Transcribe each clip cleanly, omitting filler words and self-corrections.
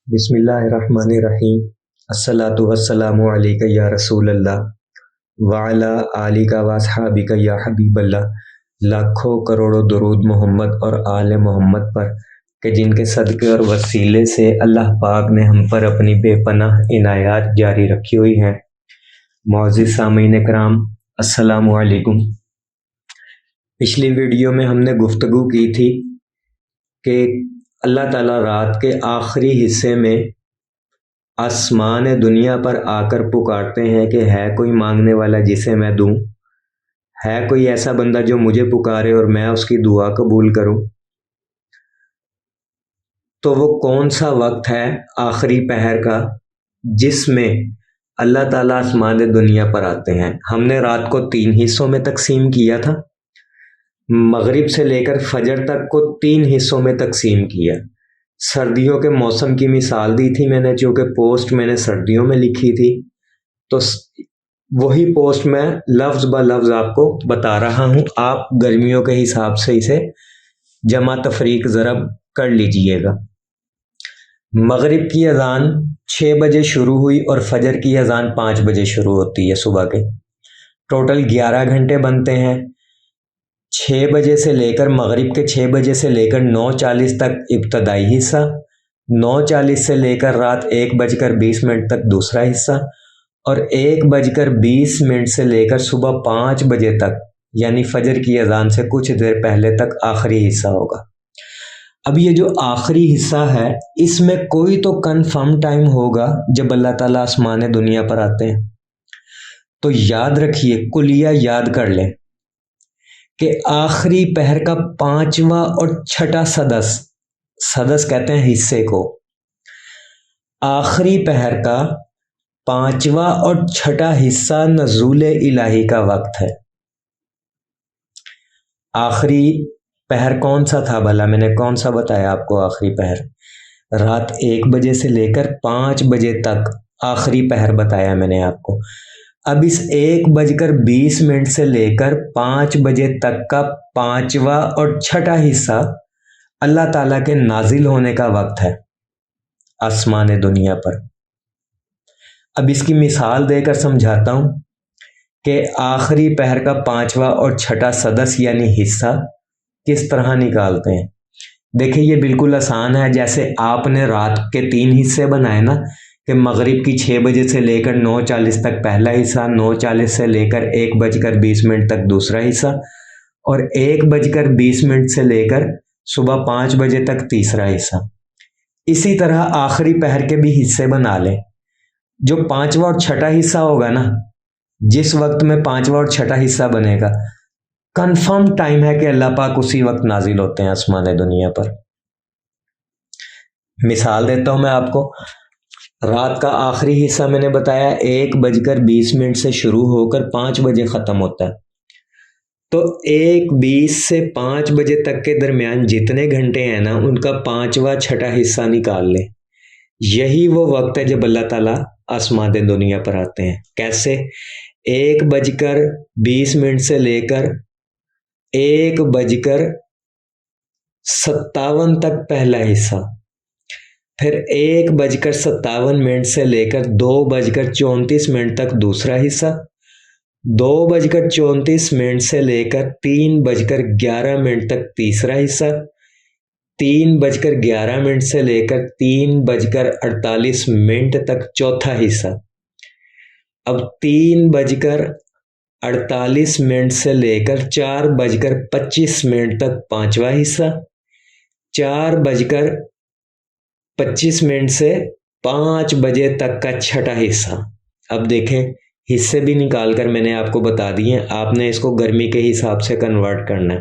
بسم اللہ الرحمن الرحیم۔ الصلاۃ والسلام علیک یا رسول اللہ وعلی آلک و اصحابک یا حبیب اللہ۔ لاکھوں کروڑوں درود محمد اور آل محمد پر کہ جن کے صدقے اور وسیلے سے اللہ پاک نے ہم پر اپنی بے پناہ عنایات جاری رکھی ہوئی ہیں۔ معزز سامعین کرام، السلام علیکم۔ پچھلی ویڈیو میں ہم نے گفتگو کی تھی کہ اللہ تعالیٰ رات کے آخری حصے میں آسمان دنیا پر آ کر پکارتے ہیں کہ ہے کوئی مانگنے والا جسے میں دوں، ہے کوئی ایسا بندہ جو مجھے پکارے اور میں اس کی دعا قبول کروں۔ تو وہ کون سا وقت ہے آخری پہر کا جس میں اللہ تعالیٰ آسمان دنیا پر آتے ہیں؟ ہم نے رات کو 3 حصوں میں تقسیم کیا تھا، مغرب سے لے کر فجر تک کو 3 حصوں میں تقسیم کیا۔ سردیوں کے موسم کی مثال دی تھی میں نے، چونکہ پوسٹ میں نے سردیوں میں لکھی تھی تو وہی پوسٹ میں لفظ بہ لفظ آپ کو بتا رہا ہوں، آپ گرمیوں کے حساب سے اسے جمع تفریق ضرب کر لیجئے گا۔ مغرب کی اذان 6 بجے شروع ہوئی اور فجر کی اذان 5 بجے شروع ہوتی ہے صبح کے۔ ٹوٹل 11 گھنٹے بنتے ہیں۔ 6 بجے سے لے کر مغرب کے 6 بجے سے لے کر 9:40 تک ابتدائی حصہ، 9:40 سے لے کر رات 1:20 تک دوسرا حصہ، اور 1:20 سے لے کر صبح 5 بجے تک یعنی فجر کی اذان سے کچھ دیر پہلے تک آخری حصہ ہوگا۔ اب یہ جو آخری حصہ ہے اس میں کوئی تو کنفرم ٹائم ہوگا جب اللہ تعالیٰ آسمان دنیا پر آتے ہیں۔ تو یاد رکھیے، کلیہ یاد کر لیں کہ آخری پہر کا 5واں اور چھٹا سدس کہتے ہیں حصے کو، آخری پہر کا 5واں اور چھٹا حصہ نزول الہی کا وقت ہے۔ آخری پہر کون سا تھا بھلا؟ میں نے کون سا بتایا آپ کو آخری پہر؟ رات 1 بجے سے لے کر 5 بجے تک آخری پہر بتایا میں نے آپ کو۔ اب اس 1:20 سے لے کر 5 بجے تک کا 5واں اور چھٹا حصہ اللہ تعالیٰ کے نازل ہونے کا وقت ہے آسمان دنیا پر۔ اب اس کی مثال دے کر سمجھاتا ہوں کہ آخری پہر کا 5واں اور چھٹا سدس یعنی حصہ کس طرح نکالتے ہیں۔ دیکھیں یہ بالکل آسان ہے، جیسے آپ نے رات کے 3 حصے بنائے نا، کہ مغرب کی 6 بجے سے لے کر 9:40 تک پہلا حصہ، 9:40 سے لے کر 1:20 تک دوسرا حصہ، اور 1:20 سے لے کر صبح 5 بجے تک تیسرا حصہ۔ اسی طرح آخری پہر کے بھی حصے بنا لیں۔ جو 5واں اور چھٹا حصہ ہوگا نا، جس وقت میں 5واں اور چھٹا حصہ بنے گا، کنفرم ٹائم ہے کہ اللہ پاک اسی وقت نازل ہوتے ہیں آسمان دنیا پر۔ مثال دیتا ہوں میں آپ کو۔ رات کا آخری حصہ میں نے بتایا 1:20 سے شروع ہو کر 5 بجے ختم ہوتا ہے، تو 1:20 سے 5 بجے تک کے درمیان جتنے گھنٹے ہیں نا، ان کا 5واں چھٹا حصہ نکال لیں۔ یہی وہ وقت ہے جب اللہ تعالیٰ آسمان دنیا پر آتے ہیں۔ کیسے؟ 1:20 سے لے کر 1:57 تک پہلا حصہ، پھر 1:57 سے لے کر 2:34 تک دوسرا حصہ، 2:34 سے لے کر 3:11 تک تیسرا حصہ، 3:11 سے لے کر 3:48 تک چوتھا حصہ، اب 3:48 سے لے کر 4:25 تک 5واں حصہ، 4:25 سے 5 بجے تک کا چھٹا حصہ۔ اب دیکھیں حصے بھی نکال کر میں نے آپ کو بتا دیے، آپ نے اس کو گرمی کے حساب سے کنورٹ کرنا ہے۔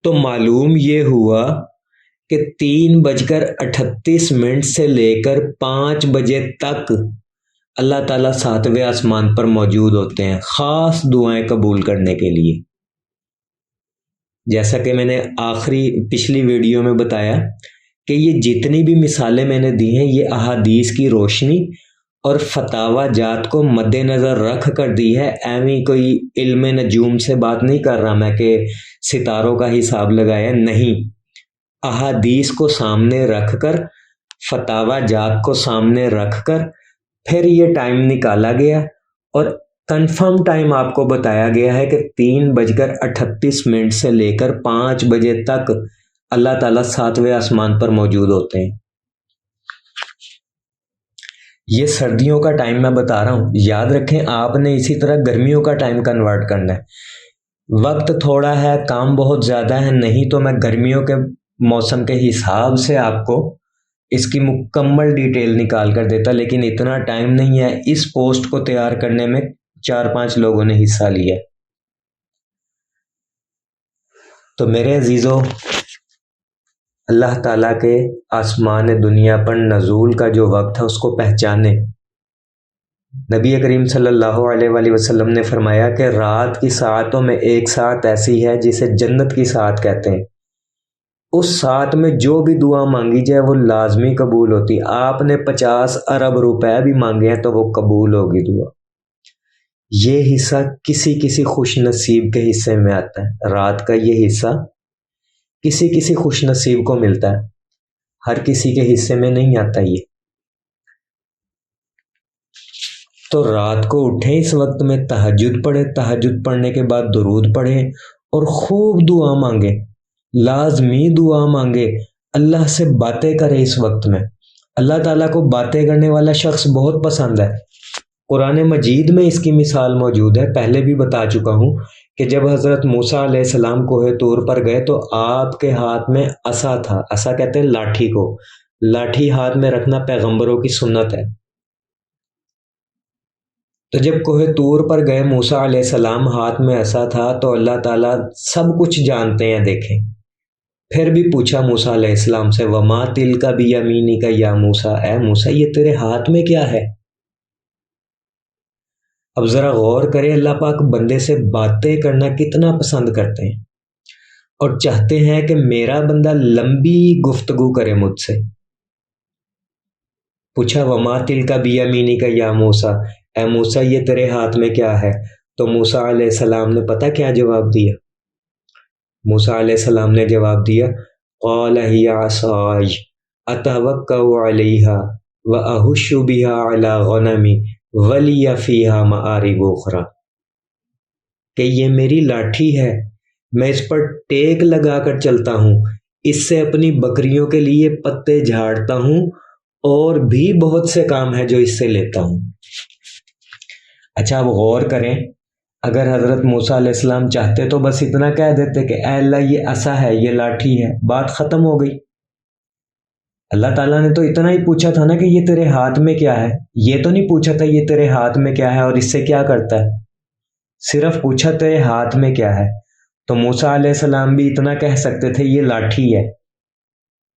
تو معلوم یہ ہوا کہ 3:38 سے لے کر 5 بجے تک اللہ تعالیٰ 7ویں آسمان پر موجود ہوتے ہیں خاص دعائیں قبول کرنے کے لیے۔ جیسا کہ میں نے پچھلی ویڈیو میں بتایا کہ یہ جتنی بھی مثالیں میں نے دی ہیں، یہ احادیث کی روشنی اور فتاوی جات کو مد نظر رکھ کر دی ہے۔ ایویں کوئی علم نجوم سے بات نہیں کر رہا میں کہ ستاروں کا حساب لگایا، نہیں، احادیث کو سامنے رکھ کر فتاوی جات کو سامنے رکھ کر پھر یہ ٹائم نکالا گیا اور کنفرم ٹائم آپ کو بتایا گیا ہے کہ 3:38 سے لے کر 5 بجے تک اللہ تعالیٰ 7ویں آسمان پر موجود ہوتے ہیں۔ یہ سردیوں کا ٹائم میں بتا رہا ہوں، یاد رکھیں آپ نے اسی طرح گرمیوں کا ٹائم کنورٹ کرنا ہے۔ وقت تھوڑا ہے، کام بہت زیادہ ہے، نہیں تو میں گرمیوں کے موسم کے حساب سے آپ کو اس کی مکمل ڈیٹیل نکال کر دیتا، لیکن اتنا ٹائم نہیں ہے۔ اس پوسٹ کو تیار کرنے میں 4-5 لوگوں نے حصہ لیا۔ تو میرے عزیزو، اللہ تعالیٰ کے آسمان دنیا پر نزول کا جو وقت ہے اس کو پہچانے۔ نبی کریم صلی اللہ علیہ وآلہ وسلم نے فرمایا کہ رات کی ساعتوں میں ایک ساعت ایسی ہے جسے جنت کی ساعت کہتے ہیں، اس ساعت میں جو بھی دعا مانگی جائے وہ لازمی قبول ہوتی۔ آپ نے 50 ارب روپے بھی مانگے ہیں تو وہ قبول ہوگی دعا۔ یہ حصہ کسی خوش نصیب کے حصے میں آتا ہے، رات کا یہ حصہ کسی خوش نصیب کو ملتا ہے، ہر کسی کے حصے میں نہیں آتا یہ۔ تو رات کو اٹھیں، اس وقت میں تہجد پڑھیں، تہجد پڑھنے کے بعد درود پڑھیں اور خوب دعا مانگیں، لازمی دعا مانگے، اللہ سے باتیں کرے۔ اس وقت میں اللہ تعالیٰ کو باتیں کرنے والا شخص بہت پسند ہے۔ قرآن مجید میں اس کی مثال موجود ہے، پہلے بھی بتا چکا ہوں کہ جب حضرت موسیٰ علیہ السلام کوہ طور پر گئے تو آپ کے ہاتھ میں عصا تھا، عصا کہتے ہیں لاٹھی کو، لاٹھی ہاتھ میں رکھنا پیغمبروں کی سنت ہے۔ تو جب کوہ طور پر گئے موسیٰ علیہ السلام، ہاتھ میں عصا تھا، تو اللہ تعالیٰ سب کچھ جانتے ہیں، دیکھیں۔ پھر بھی پوچھا موسیٰ علیہ السلام سے، وَمَا تِلْكَ بِيَمِينِكَ يَا موسیٰ، اے موسیٰ یہ تیرے ہاتھ میں کیا ہے؟ اب ذرا غور کرے، اللہ پاک بندے سے باتیں کرنا کتنا پسند کرتے ہیں اور چاہتے ہیں کہ میرا بندہ لمبی گفتگو کرے مجھ سے۔ پوچھا وما تلک بیمینک یا موسیٰ، اے موسیٰ یہ تیرے ہاتھ میں کیا ہے؟ تو موسیٰ علیہ السلام نے پتہ کیا جواب دیا؟ موسیٰ علیہ السلام نے جواب دیا، قال ہی عصای اتوکأ علیہا واہش بہا علی غنمی ولی فیہا مآرب اخری، کہ یہ میری لاٹھی ہے، میں اس پر ٹیک لگا کر چلتا ہوں، اس سے اپنی بکریوں کے لیے پتے جھاڑتا ہوں اور بھی بہت سے کام ہیں جو اس سے لیتا ہوں۔ اچھا اب غور کریں، اگر حضرت موسیٰ علیہ السلام چاہتے تو بس اتنا کہہ دیتے کہ اے اللہ یہ عصا ہے، یہ لاٹھی ہے، بات ختم ہو گئی۔ اللہ تعالیٰ نے تو اتنا ہی پوچھا تھا نا کہ یہ تیرے ہاتھ میں کیا ہے، یہ تو نہیں پوچھا تھا یہ تیرے ہاتھ میں کیا ہے اور اس سے کیا کرتا ہے، صرف پوچھا تیرے ہاتھ میں کیا ہے۔ تو موسیٰ علیہ السلام بھی اتنا کہہ سکتے تھے یہ لاٹھی ہے،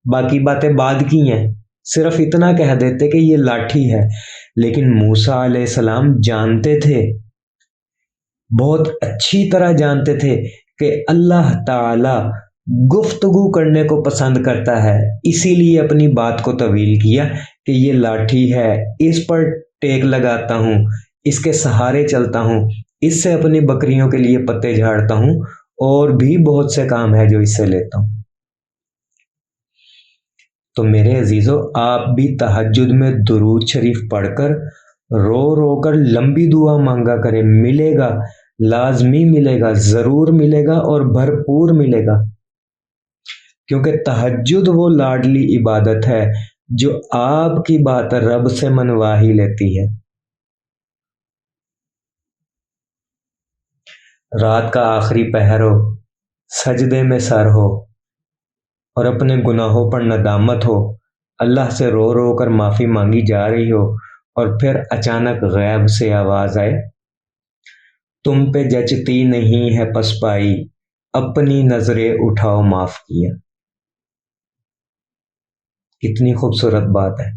باقی باتیں بعد کی ہیں، صرف اتنا کہہ دیتے کہ یہ لاٹھی ہے۔ لیکن موسیٰ علیہ السلام جانتے تھے، بہت اچھی طرح جانتے تھے کہ اللہ تعالی گفتگو کرنے کو پسند کرتا ہے، اسی لیے اپنی بات کو طویل کیا کہ یہ لاٹھی ہے، اس پر ٹیک لگاتا ہوں، اس کے سہارے چلتا ہوں، اس سے اپنی بکریوں کے لیے پتے جھاڑتا ہوں اور بھی بہت سے کام ہے جو اس سے لیتا ہوں۔ تو میرے عزیزو، آپ بھی تہجد میں درود شریف پڑھ کر رو رو کر لمبی دعا مانگا کریں، ملے گا، لازمی ملے گا، ضرور ملے گا اور بھرپور ملے گا، کیونکہ تہجد وہ لاڈلی عبادت ہے جو آپ کی بات رب سے منوا ہی لیتی ہے۔ رات کا آخری پہر ہو، سجدے میں سر ہو اور اپنے گناہوں پر ندامت ہو، اللہ سے رو رو کر معافی مانگی جا رہی ہو، اور پھر اچانک غیب سے آواز آئے، تم پہ جچتی نہیں ہے پسپائی، اپنی نظریں اٹھاؤ معاف کیا۔ کتنی خوبصورت بات ہے،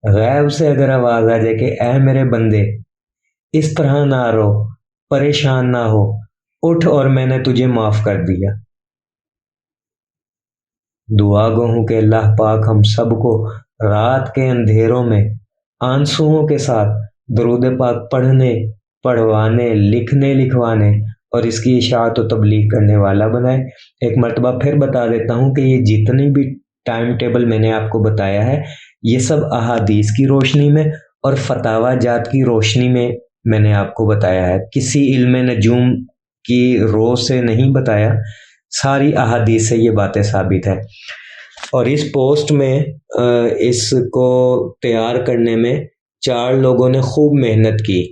غیب سے اگر آواز آ جائے کہ اے میرے بندے اس طرح نہ رو، پریشان نہ ہو، اٹھ اور میں نے تجھے معاف کر دیا۔ دعا گو ہوں کہ اللہ پاک ہم سب کو رات کے اندھیروں میں آنسوؤں کے ساتھ درود پاک پڑھنے، پڑھوانے، لکھنے، لکھوانے اور اس کی اشاعت و تبلیغ کرنے والا بنائے۔ ایک مرتبہ پھر بتا دیتا ہوں کہ یہ جتنی بھی ٹائم ٹیبل میں نے آپ کو بتایا ہے، یہ سب احادیث کی روشنی میں اور فتاوی جات کی روشنی میں نے آپ کو بتایا ہے، کسی علم نجوم کی رو سے نہیں بتایا، ساری احادیث سے یہ باتیں ثابت ہے۔ اور اس پوسٹ میں اس کو تیار کرنے میں 4 لوگوں نے خوب محنت کی،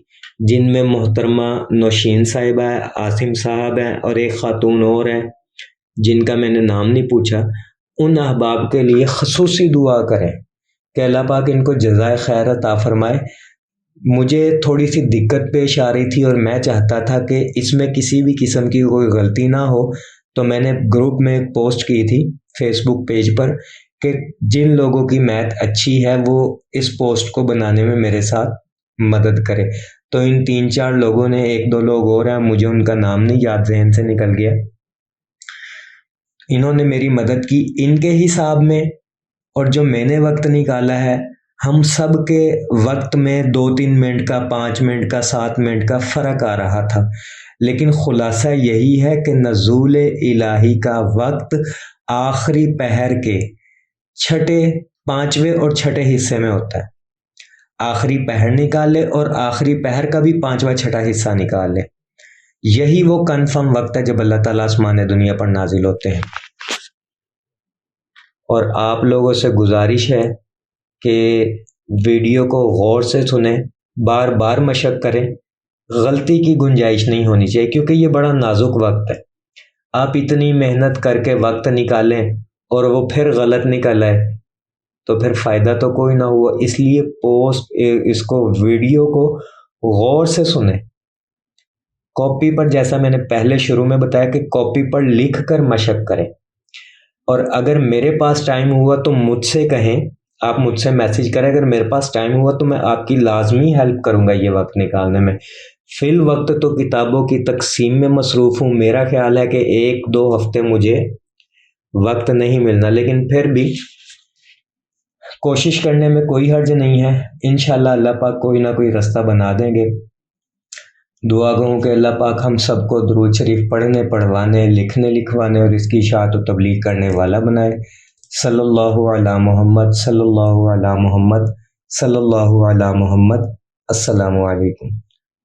جن میں محترمہ نوشین صاحبہ ہے، عاصم صاحب ہیں، اور ایک خاتون اور ہیں جن کا میں نے نام نہیں پوچھا۔ ان احباب کے لیے خصوصی دعا کریں کہ اللہ پاک ان کو جزائے خیر عطا فرمائے۔ مجھے تھوڑی سی دقت پیش آ رہی تھی اور میں چاہتا تھا کہ اس میں کسی بھی قسم کی کوئی غلطی نہ ہو، تو میں نے گروپ میں ایک پوسٹ کی تھی فیس بک پیج پر کہ جن لوگوں کی میتھ اچھی ہے وہ اس پوسٹ کو بنانے میں میرے ساتھ مدد کرے۔ تو ان 3-4 لوگوں نے، 1-2 لوگ اور ہیں، مجھے ان کا نام نہیں یاد، ذہن سے نکل گیا، انہوں نے میری مدد کی ان کے حساب میں، اور جو میں نے وقت نکالا ہے، ہم سب کے وقت میں 2-3 منٹ کا، 5 منٹ کا، 7 منٹ کا فرق آ رہا تھا، لیکن خلاصہ یہی ہے کہ نزول الہی کا وقت آخری پہر کے 5ویں اور 6 حصے میں ہوتا ہے۔ آخری پہر نکال لے اور آخری پہر کا بھی 5واں 6 حصہ نکال لے، یہی وہ کنفرم وقت ہے جب اللہ تعالیٰ آسمان دنیا پر نازل ہوتے ہیں۔ اور آپ لوگوں سے گزارش ہے کہ ویڈیو کو غور سے سنیں، بار بار مشق کریں، غلطی کی گنجائش نہیں ہونی چاہیے، کیونکہ یہ بڑا نازک وقت ہے۔ آپ اتنی محنت کر کے وقت نکالیں اور وہ پھر غلط نکل آئے تو پھر فائدہ تو کوئی نہ ہوا۔ اس لیے اس کو ویڈیو کو غور سے سنیں، کاپی پر، جیسا میں نے پہلے شروع میں بتایا کہ کاپی پر لکھ کر مشق کریں، اور اگر میرے پاس ٹائم ہوا تو مجھ سے کہیں، آپ مجھ سے میسج کریں، اگر میرے پاس ٹائم ہوا تو میں آپ کی لازمی ہیلپ کروں گا یہ وقت نکالنے میں۔ فی الوقت تو کتابوں کی تقسیم میں مصروف ہوں، میرا خیال ہے کہ 1-2 ہفتے مجھے وقت نہیں ملنا، لیکن پھر بھی کوشش کرنے میں کوئی حرج نہیں ہے، انشاءاللہ اللہ پاک کوئی نہ کوئی رستہ بنا دیں گے۔ دعا گوں کہ اللہ پاک ہم سب کو درود شریف پڑھنے، پڑھوانے، لکھنے، لکھوانے اور اس کی اشاعت و تبلیغ کرنے والا بنائے۔ صلی اللہ علی محمد، صلی اللہ علی محمد، صلی اللہ علی محمد۔ السلام علیکم۔